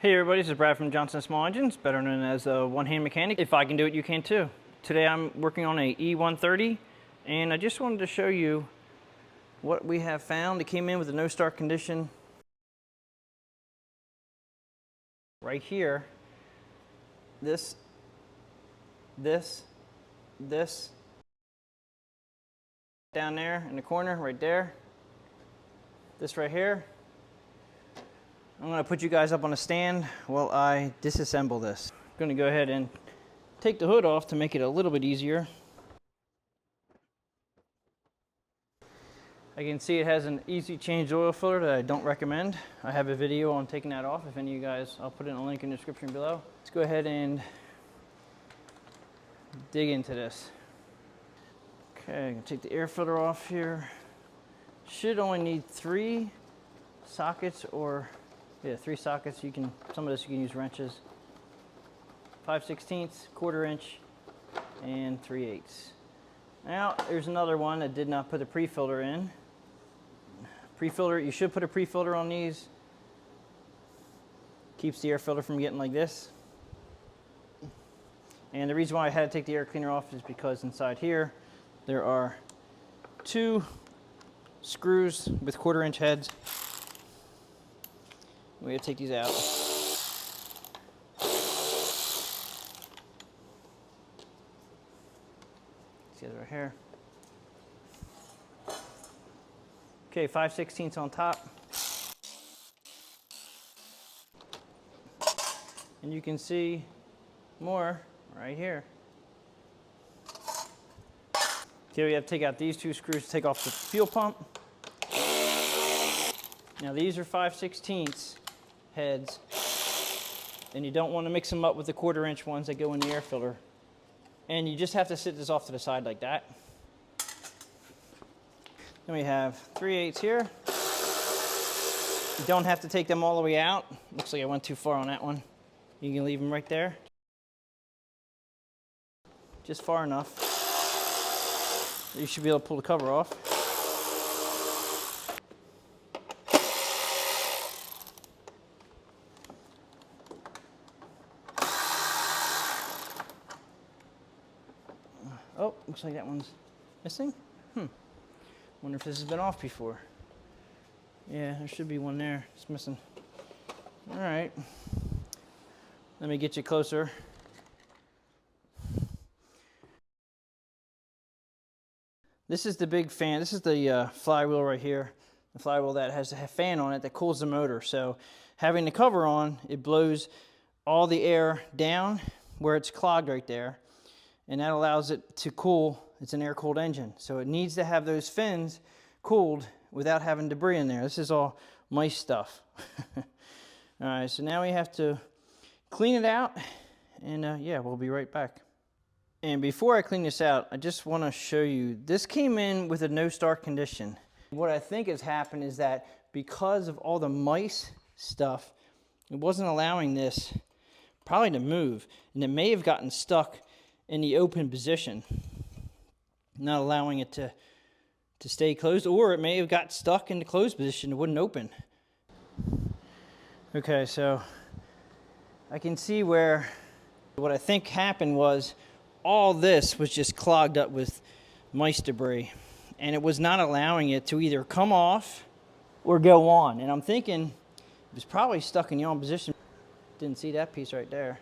Hey everybody, this is Brad from Johnson Small Engines, better known as a one-hand mechanic. If I can do it, you can too. Today I'm working on a E130, and I just wanted to show you what we have found. It came in with a no start condition right here. This down there in the corner, right there. This right here. I'm going to put you guys up on a stand while I disassemble this. I'm going to go ahead and take the hood off to make it a little bit easier. I can see it has an easy change oil filter that I don't recommend. I have a video on taking that off. If any of you guys, I'll put it in a link in the description below. Let's go ahead and dig into this. Okay, I'm going to take the air filter off here. Should only need 3 sockets or 3 sockets. You can, some of this you can use wrenches. 5/16, 1/4 inch, and 3/8. Now there's another one that did not put a pre-filter in. Pre-filter, you should put a pre-filter on these. Keeps the air filter from getting like this. And the reason why I had to take the air cleaner off is because inside here there are 2 screws with 1/4 inch heads. We gotta take these out. See those right here. Okay, 5/16 on top. And you can see more right here. Okay, we have to take out these 2 screws to take off the fuel pump. Now these are 5/16 heads, and you don't want to mix them up with the 1/4 inch ones that go in the air filter. And you just have to sit this off to the side like that. Then we have 3/8 here. You don't have to take them all the way out. Looks like I went too far on that one. You can leave them right there. Just far enough. You should be able to pull the cover off. Oh, looks like that one's missing. Wonder if this has been off before. Yeah, there should be one there. It's missing. All right. Let me get you closer. This is the big fan. This is the flywheel right here. The flywheel that has a fan on it that cools the motor. So having the cover on, it blows all the air down where it's clogged right there. And that allows it to cool. It's an air-cooled engine. So it needs to have those fins cooled without having debris in there. This is all mice stuff. All right, so now we have to clean it out. And yeah, we'll be right back. And before I clean this out, I just want to show you, this came in with a no start condition. What I think has happened is that because of all the mice stuff, it wasn't allowing this probably to move. And it may have gotten stuck in the open position, not allowing it to stay closed, or it may have got stuck in the closed position. It wouldn't open. Okay, so I can see where what I think happened was all this was just clogged up with mice debris, and it was not allowing it to either come off or go on. And I'm thinking it was probably stuck in the on position. Didn't see that piece right there.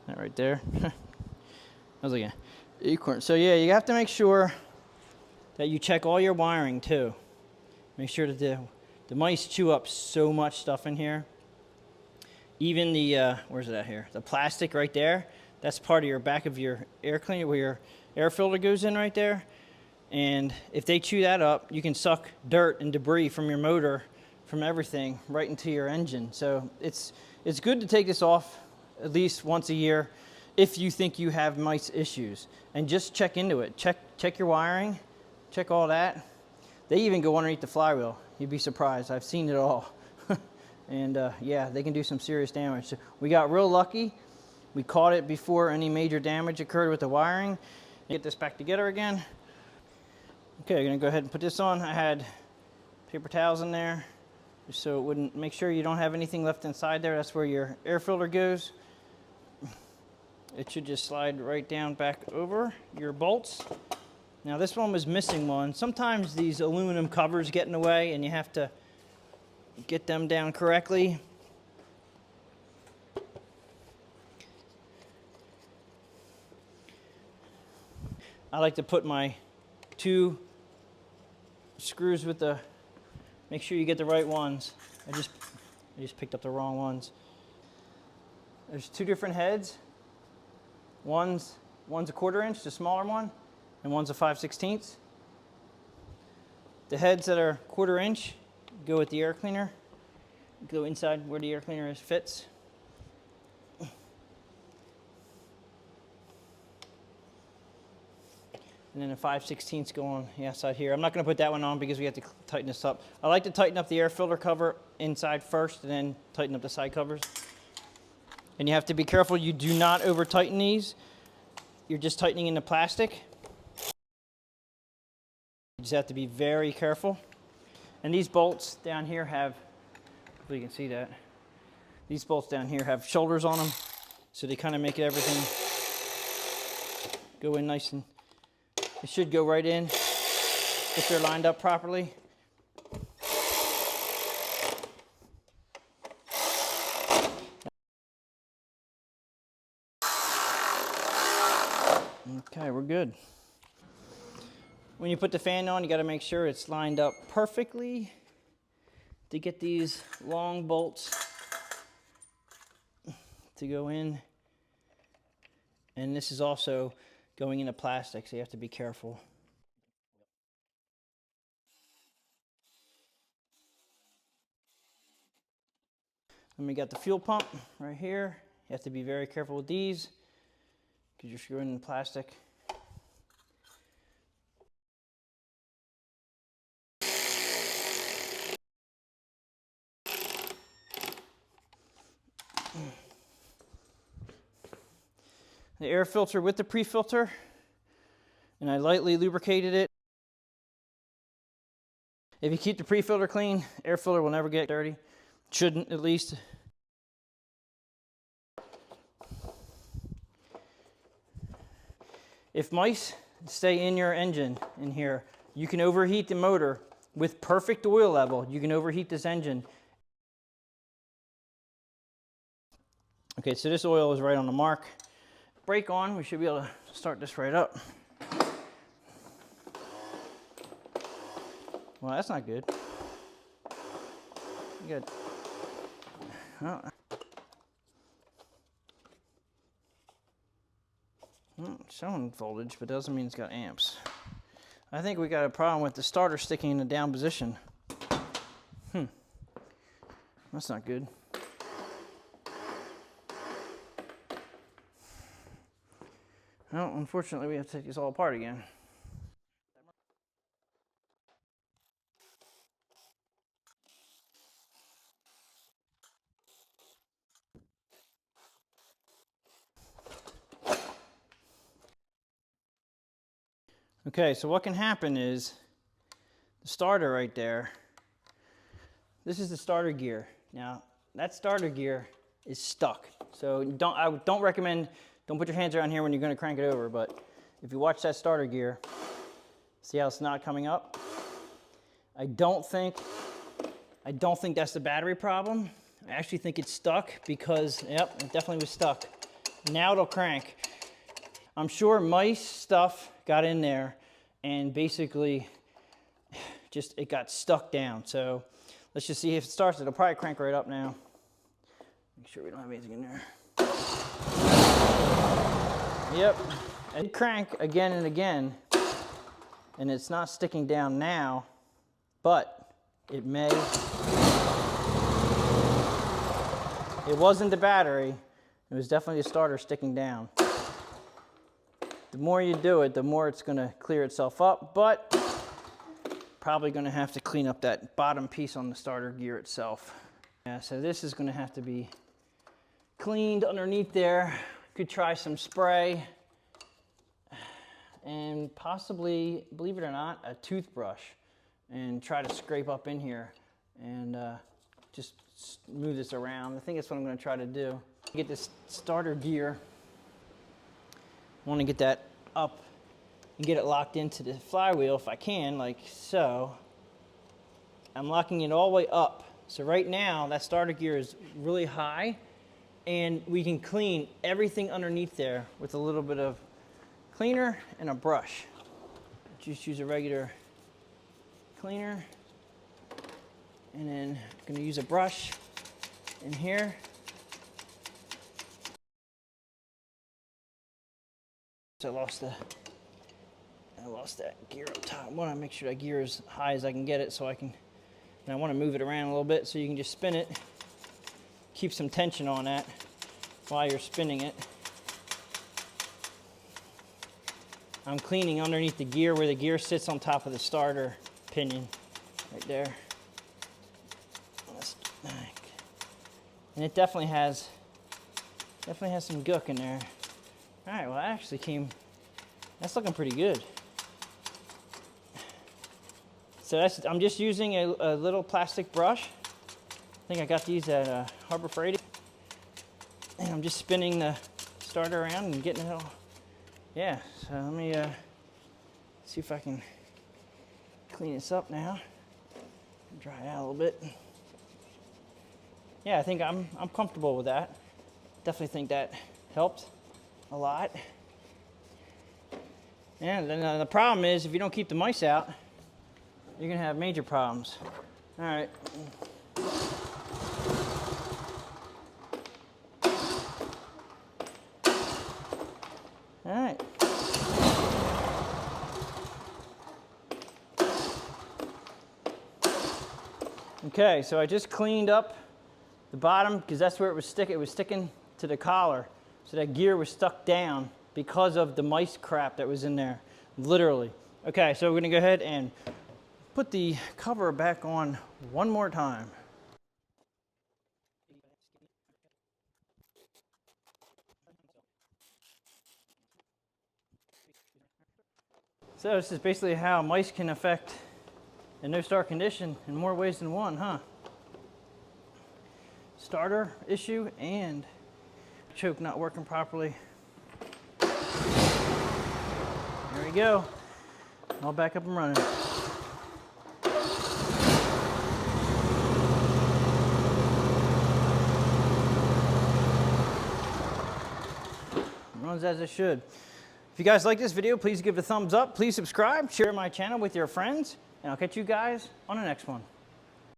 That right there. I was like an acorn. So yeah, you have to make sure that you check all your wiring too. Make sure that the mice chew up so much stuff in here. Even the, where's it at here? The plastic right there, that's part of your back of your air cleaner where your air filter goes in right there. And if they chew that up, you can suck dirt and debris from your motor, from everything, right into your engine. So it's good to take this off at least once a year if you think you have mice issues. And just check into it. Check your wiring, check all that. They even go underneath the flywheel. You'd be surprised. I've seen it all. And yeah, they can do some serious damage. So we got real lucky. We caught it before any major damage occurred with the wiring. Get this back together again. Okay, I'm gonna go ahead and put this on. I had paper towels in there. just so it wouldn't, make sure you don't have anything left inside there. That's where your air filter goes. It should just slide right down back over your bolts. Now this one was missing one. Sometimes these aluminum covers get in the way and you have to get them down correctly. I like to put my 2 screws with the, make sure you get the right ones. I just picked up the wrong ones. There's 2 different heads. One's a 1/4 inch, the smaller one, and one's a 5/16. The heads that are 1/4 inch go with the air cleaner. Go inside where the air cleaner is, fits. And then the 5/16 go on the outside here. I'm not going to put that one on because we have to tighten this up. I like to tighten up the air filter cover inside first and then tighten up the side covers. And you have to be careful you do not over tighten these. You're just tightening in the plastic. You just have to be very careful. And these bolts down here have, hopefully you can see that, these bolts down here have shoulders on them, so they kind of make everything go in nice, and it should go right in if they're lined up properly. Okay, we're good. When you put the fan on, you got to make sure it's lined up perfectly to get these long bolts to go in. And this is also going into plastic, so you have to be careful. And we got the fuel pump right here. You have to be very careful with these because you're screwing in plastic. The air filter with the pre-filter, and I lightly lubricated it. If you keep the pre-filter clean, air filter will never get dirty. Shouldn't, at least. If mice stay in your engine in here, you can overheat the motor with perfect oil level. You can overheat this engine. Okay, so this oil is right on the mark. Brake on, we should be able to start this right up. Well, that's not good. Good. Well, it's showing voltage, but doesn't mean it's got amps. I think we got a problem with the starter sticking in the down position. That's not good. Well, unfortunately, we have to take this all apart again. Okay, so what can happen is the starter right there, this is the starter gear. Now, that starter gear is stuck. So I don't recommend, don't put your hands around here when you're going to crank it over, but if you watch that starter gear, see how it's not coming up? I don't think that's the battery problem. I actually think it's stuck because, yep, it definitely was stuck. Now it'll crank. I'm sure mice stuff got in there and basically just it got stuck down. So let's just see if it starts. It'll probably crank right up now. Make sure we don't have anything in there. Yep, it crank again and again, and it's not sticking down now, but it may. It wasn't the battery. It was definitely the starter sticking down. The more you do it, the more it's going to clear itself up, but probably going to have to clean up that bottom piece on the starter gear itself. Yeah, so this is going to have to be cleaned underneath there. Could try some spray and possibly, believe it or not, a toothbrush and try to scrape up in here and just move this around. I think that's what I'm going to try to do. Get this starter gear. I want to get that up and get it locked into the flywheel if I can, like so. I'm locking it all the way up. So right now, that starter gear is really high, and we can clean everything underneath there with a little bit of cleaner and a brush. Just use a regular cleaner, and then I'm going to use a brush in here. So I lost that gear up top. I want to make sure that gear is high as I can get it, so I can. And I want to move it around a little bit so you can just spin it. Keep some tension on that while you're spinning it. I'm cleaning underneath the gear where the gear sits on top of the starter pinion, right there. And it definitely has some gook in there. All right, well, that actually that's looking pretty good. So I'm just using a little plastic brush. I think I got these at Harbor Freight. And I'm just spinning the starter around and getting it all. Yeah, so let me see if I can clean this up now. Dry it out a little bit. Yeah, I think I'm comfortable with that. Definitely think that helped a lot. And then the problem is, if you don't keep the mice out, you're gonna have major problems. All right. All right. Okay, so I just cleaned up the bottom because that's where it was sticking. It was sticking to the collar. So that gear was stuck down because of the mice crap that was in there, literally. Okay, so we're gonna go ahead and put the cover back on one more time. So this is basically how mice can affect a no-start condition in more ways than one, huh? Starter issue and choke not working properly. There we go. All back up and running. Runs as it should. If you guys like this video, please give it a thumbs up. Please subscribe, share my channel with your friends, and I'll catch you guys on the next one.